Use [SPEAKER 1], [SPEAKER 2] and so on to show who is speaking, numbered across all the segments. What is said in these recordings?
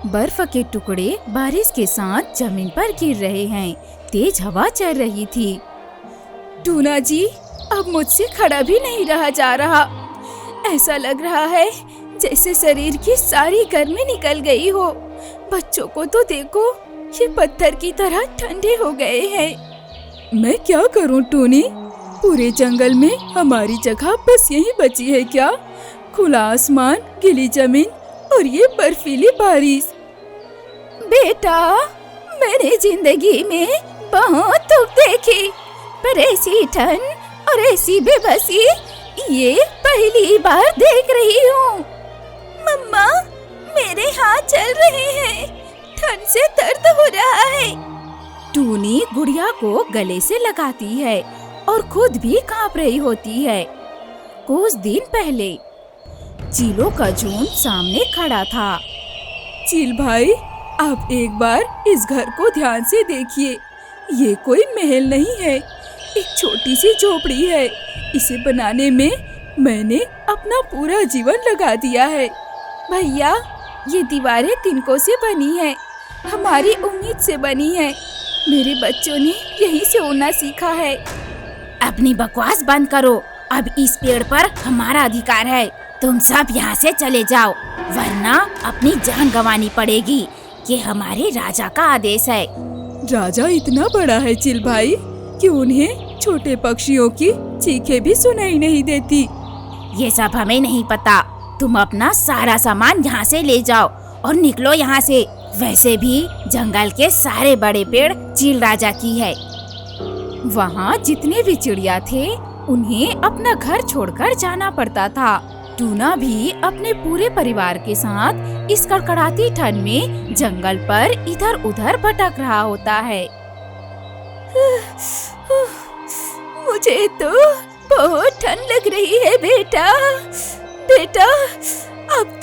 [SPEAKER 1] बर्फ के टुकड़े बारिश के साथ जमीन पर गिर रहे हैं। तेज हवा चल रही थी। टूना जी, अब मुझसे खड़ा भी नहीं रहा जा रहा। ऐसा लग रहा है जैसे शरीर की सारी गर्मी निकल गई हो। बच्चों को तो देखो, ये पत्थर की तरह ठंडे हो गए हैं। मैं क्या करूं टूनी? पूरे जंगल में हमारी जगह बस यही बची है क्या? खुला आसमान, गीली जमीन और ये बर्फीली बारिश। बेटा, मैंने जिंदगी में बहुत दुख देखी, पर ऐसी ठंड और ऐसी बेबसी ये पहली बार देख रही हूँ। मम्मा, मेरे हाथ चल रहे हैं, ठंड से दर्द हो रहा है। टूनी गुड़िया को गले से लगाती है और खुद भी कांप रही होती है। कुछ दिन पहले चीलों का झुंड सामने खड़ा था। चील भाई, आप एक बार इस घर को ध्यान से देखिए। ये कोई महल नहीं है, एक छोटी सी झोपड़ी है। इसे बनाने में मैंने अपना पूरा जीवन लगा दिया है। भैया, ये दीवारें तिनकों से बनी है, हमारी उम्मीद से बनी है। मेरे बच्चों ने यहीं से उड़ना सीखा है। अपनी बकवास बंद करो। अब इस पेड़ पर हमारा अधिकार है। तुम सब यहाँ से चले जाओ, वरना अपनी जान गंवानी पड़ेगी। ये हमारे राजा का आदेश है। राजा इतना बड़ा है चिल भाई कि उन्हें छोटे पक्षियों की चीखें भी सुनाई नहीं देती। ये सब हमें नहीं पता। तुम अपना सारा सामान यहाँ से ले जाओ और निकलो यहाँ से। वैसे भी जंगल के सारे बड़े पेड़ चील राजा की है। वहाँ जितने भी चिड़िया थे, उन्हें अपना घर छोड़कर जाना पड़ता था। टूना भी अपने पूरे परिवार के साथ इस कड़कड़ाती ठंड में जंगल पर इधर उधर भटक रहा होता है। मुझे तो बहुत ठंड लग रही है बेटा। बेटा, अब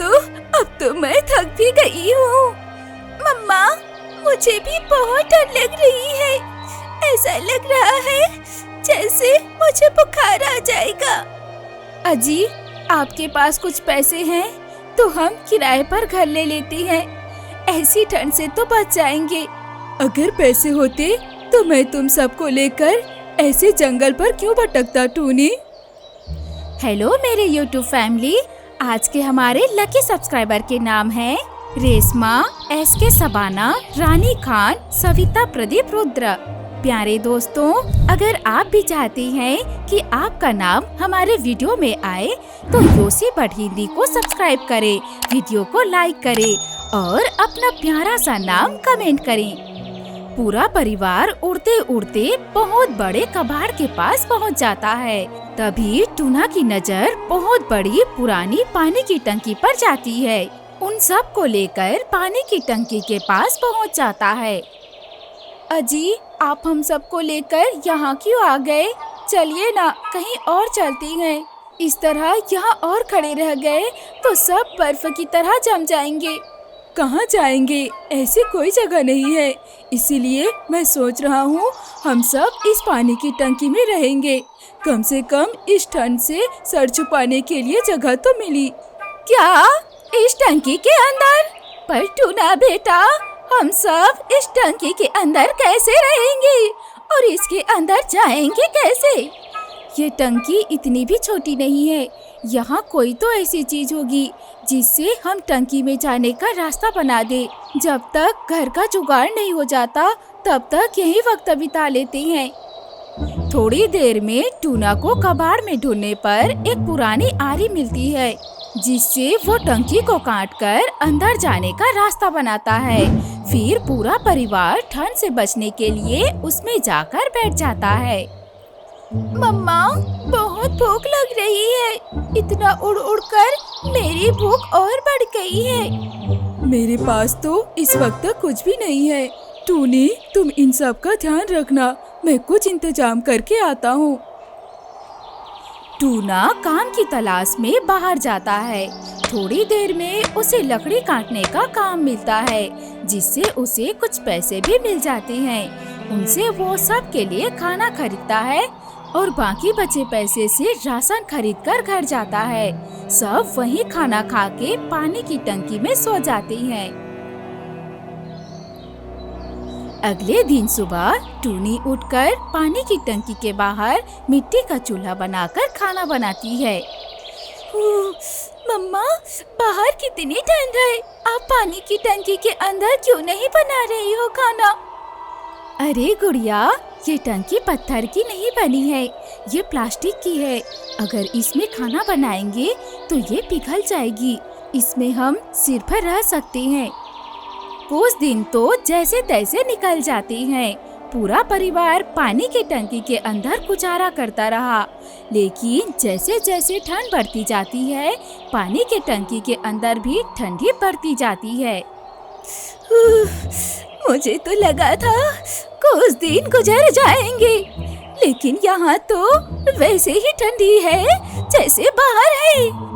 [SPEAKER 1] तो मैं थक भी गई हूँ। मम्मा, मुझे भी बहुत ठंड लग रही है। ऐसा लग रहा है जैसे मुझे बुखार आ जाएगा। अजी, आपके पास कुछ पैसे हैं तो हम किराए पर घर ले लेते हैं। ऐसी ठंड से तो बच जाएंगे। अगर पैसे होते तो मैं तुम सबको लेकर ऐसे जंगल पर क्यों भटकता टूनी। हेलो मेरे YouTube फैमिली, आज के हमारे लकी सब्सक्राइबर के नाम है रेशमा, SK सबाना, रानी खान, सविता प्रदीप रुद्र। प्यारे दोस्तों, अगर आप भी चाहते हैं कि आपका नाम हमारे वीडियो में आए तो योसी बट हिंदी को सब्सक्राइब करें, वीडियो को लाइक करें और अपना प्यारा सा नाम कमेंट करें। पूरा परिवार उड़ते उड़ते बहुत बड़े कबाड़ के पास पहुंच जाता है। तभी टूना की नजर बहुत बड़ी पुरानी पानी की टंकी पर जाती है। उन सब को लेकर पानी की टंकी के पास पहुंच जाता है। अजी, आप हम सबको लेकर यहाँ क्यों आ गए? चलिए ना, कहीं और चलते हैं। इस तरह यहाँ और खड़े रह गए तो सब बर्फ की तरह जम जाएंगे। कहाँ जाएंगे? ऐसी कोई जगह नहीं है। इसीलिए मैं सोच रहा हूँ हम सब इस पानी की टंकी में रहेंगे। कम से कम इस ठंड से सर छुपाने के लिए जगह तो मिली। क्या? इस टंकी के अंदर? पर टूना बेटा, हम सब इस टंकी के अंदर कैसे रहेंगे और इसके अंदर जाएंगे कैसे? ये टंकी इतनी भी छोटी नहीं है। यहाँ कोई तो ऐसी चीज होगी जिससे हम टंकी में जाने का रास्ता बना दे। जब तक घर का जुगाड़ नहीं हो जाता तब तक यही वक्त बिता लेते हैं। थोड़ी देर में टूना को कबाड़ में ढूंढने पर एक पुरानी आरी मिलती है, जिससे वो टंकी को काटकर अंदर जाने का रास्ता बनाता है। फिर पूरा परिवार ठंड से बचने के लिए उसमें जाकर बैठ जाता है। मम्मा, बहुत भूख लग रही है। इतना उड़ उड़ कर मेरी भूख और बढ़ गई है। मेरे पास तो इस वक्त कुछ भी नहीं है। टूनी, तुम इन सब का ध्यान रखना, मैं कुछ इंतजाम करके आता हूँ। टूना काम की तलाश में बाहर जाता है। थोड़ी देर में उसे लकड़ी काटने का काम मिलता है, जिससे उसे कुछ पैसे भी मिल जाते हैं। उनसे वो सब के लिए खाना खरीदता है और बाकी बचे पैसे से राशन खरीद कर घर जाता है। सब वहीं खाना खा के पानी की टंकी में सो जाते हैं। अगले दिन सुबह टूनी उठकर पानी की टंकी के बाहर मिट्टी का चूल्हा बनाकर खाना बनाती है। मम्मा, बाहर कितनी ठंड है, आप पानी की टंकी के अंदर क्यों नहीं बना रही हो खाना? अरे गुड़िया, ये टंकी पत्थर की नहीं बनी है, ये प्लास्टिक की है। अगर इसमें खाना बनाएंगे तो ये पिघल जाएगी। इसमें हम सिर पर रह सकते हैं। कुछ दिन तो जैसे तैसे निकल जाते हैं। पूरा परिवार पानी की टंकी के अंदर गुजारा करता रहा, लेकिन जैसे जैसे ठंड बढ़ती जाती है, पानी की टंकी के अंदर भी ठंडी बढ़ती जाती है। मुझे तो लगा था कुछ दिन गुजर जाएंगे, लेकिन यहाँ तो वैसे ही ठंडी है जैसे बाहर है।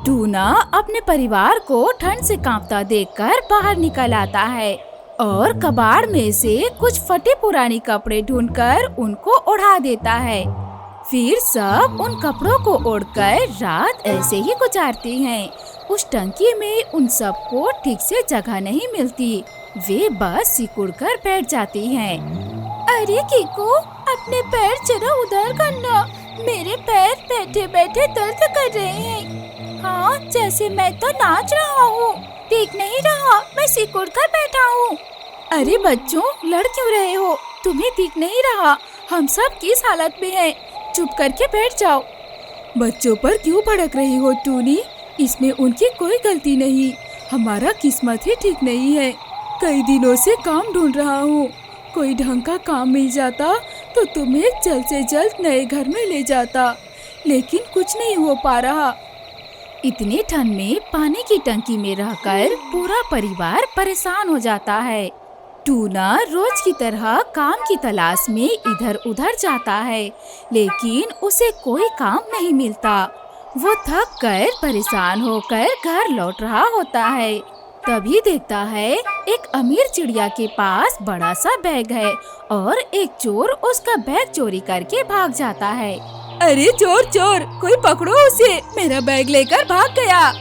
[SPEAKER 1] टूना अपने परिवार को ठंड से कांपता देखकर बाहर निकल आता है और कबाड़ में से कुछ फटे पुराने कपड़े ढूंढकर उनको ओढ़ा देता है। फिर सब उन कपड़ों को ओढ़कर रात ऐसे ही गुजारते हैं। उस टंकी में उन सबको ठीक से जगह नहीं मिलती, वे बस सिकुड़कर बैठ जाती हैं। अरे कीकू, अपने पैर जरा उधर करना, मेरे पैर बैठे बैठे दर्द कर रहे हैं। हाँ, जैसे मैं तो नाच रहा हूँ, ठीक नहीं रहा, मैं सिकुड़ कर बैठा हूँ। अरे बच्चों, लड़ क्यों रहे हो? तुम्हें ठीक नहीं रहा, हम सब किस हालत में हैं? चुप करके बैठ जाओ। बच्चों पर क्यों भड़क रही हो टूनी? इसमें उनकी कोई गलती नहीं, हमारा किस्मत ही ठीक नहीं है। कई दिनों से काम ढूंढ रहा हूँ, कोई ढंग का काम मिल जाता तो तुम्हें जल्द से जल्द नए घर में ले जाता, लेकिन कुछ नहीं हो पा रहा। इतने ठंड में पानी की टंकी में रहकर पूरा परिवार परेशान हो जाता है। टूना रोज की तरह काम की तलाश में इधर उधर जाता है, लेकिन उसे कोई काम नहीं मिलता। वो थक कर परेशान होकर घर लौट रहा होता है। तभी देखता है एक अमीर चिड़िया के पास बड़ा सा बैग है और एक चोर उसका बैग चोरी करके भाग जाता है। अरे चोर चोर, कोई पकड़ो उसे, मेरा बैग लेकर भाग गया।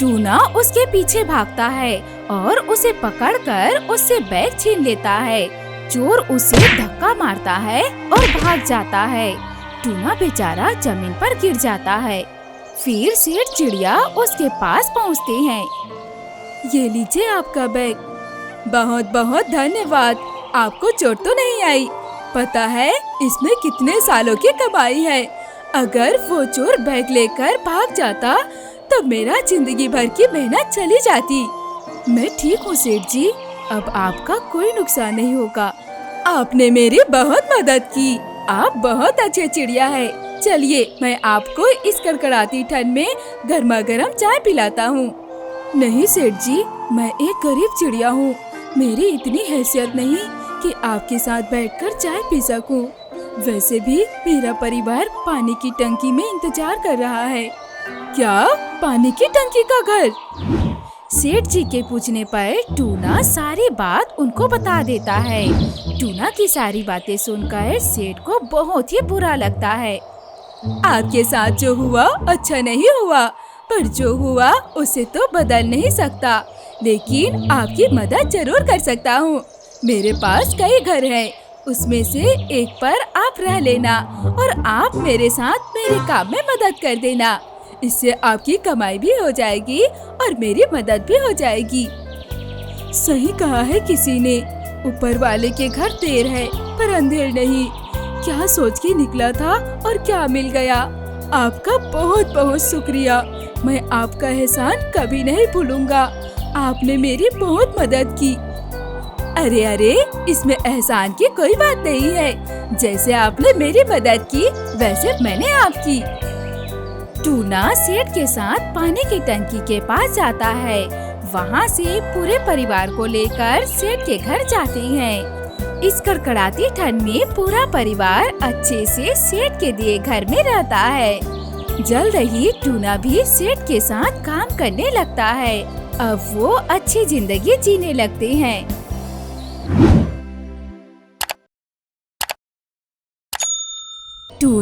[SPEAKER 1] टूना उसके पीछे भागता है और उसे पकड़कर उससे बैग छीन लेता है। चोर उसे धक्का मारता है और भाग जाता है। टूना बेचारा जमीन पर गिर जाता है। फिर सेठ चिड़िया उसके पास पहुँचते हैं। ये लीजिए आपका बैग। बहुत बहुत धन्यवाद, आपको चोट तो नहीं आई? पता है इसमें कितने सालों की कमाई है। अगर वो चोर बैग लेकर भाग जाता तो मेरा जिंदगी भर की मेहनत चली जाती। मैं ठीक हूँ सेठ जी, अब आपका कोई नुकसान नहीं होगा। आपने मेरी बहुत मदद की, आप बहुत अच्छे चिड़िया है। चलिए मैं आपको इस कड़कड़ाती ठंड में गर्मा गर्म चाय पिलाता हूँ। नहीं सेठ जी, मैं एक गरीब चिड़िया हूँ, मेरी इतनी हैसियत नहीं कि आपके साथ बैठकर चाय पी सकूं। वैसे भी मेरा परिवार पानी की टंकी में इंतजार कर रहा है। क्या पानी की टंकी का घर? सेठ जी के पूछने पर टूना सारी बात उनको बता देता है। टूना की सारी बातें सुनकर सेठ को बहुत ही बुरा लगता है। आपके साथ जो हुआ अच्छा नहीं हुआ, पर जो हुआ उसे तो बदल नहीं सकता, लेकिन आपकी मदद जरूर कर सकता हूँ। मेरे पास कई घर हैं, उसमें से एक पर आप रह लेना और आप मेरे साथ मेरे काम में मदद कर देना। इससे आपकी कमाई भी हो जाएगी और मेरी मदद भी हो जाएगी। सही कहा है किसी ने, ऊपर वाले के घर देर है पर अंधेर नहीं। क्या सोच के निकला था और क्या मिल गया। आपका बहुत बहुत शुक्रिया, मैं आपका एहसान कभी नहीं भूलूंगा। आपने मेरी बहुत मदद की। अरे अरे, इसमें एहसान की कोई बात नहीं है। जैसे आपने मेरी मदद की वैसे मैंने आपकी। टूना सेठ के साथ पानी की टंकी के पास जाता है। वहाँ से पूरे परिवार को लेकर सेठ के घर जाते हैं। इस कड़कड़ाती ठंड में पूरा परिवार अच्छे से सेठ के दिए घर में रहता है। जल्द ही टूना भी सेठ के साथ काम करने लगता है। अब वो अच्छी जिंदगी जीने लगते हैं।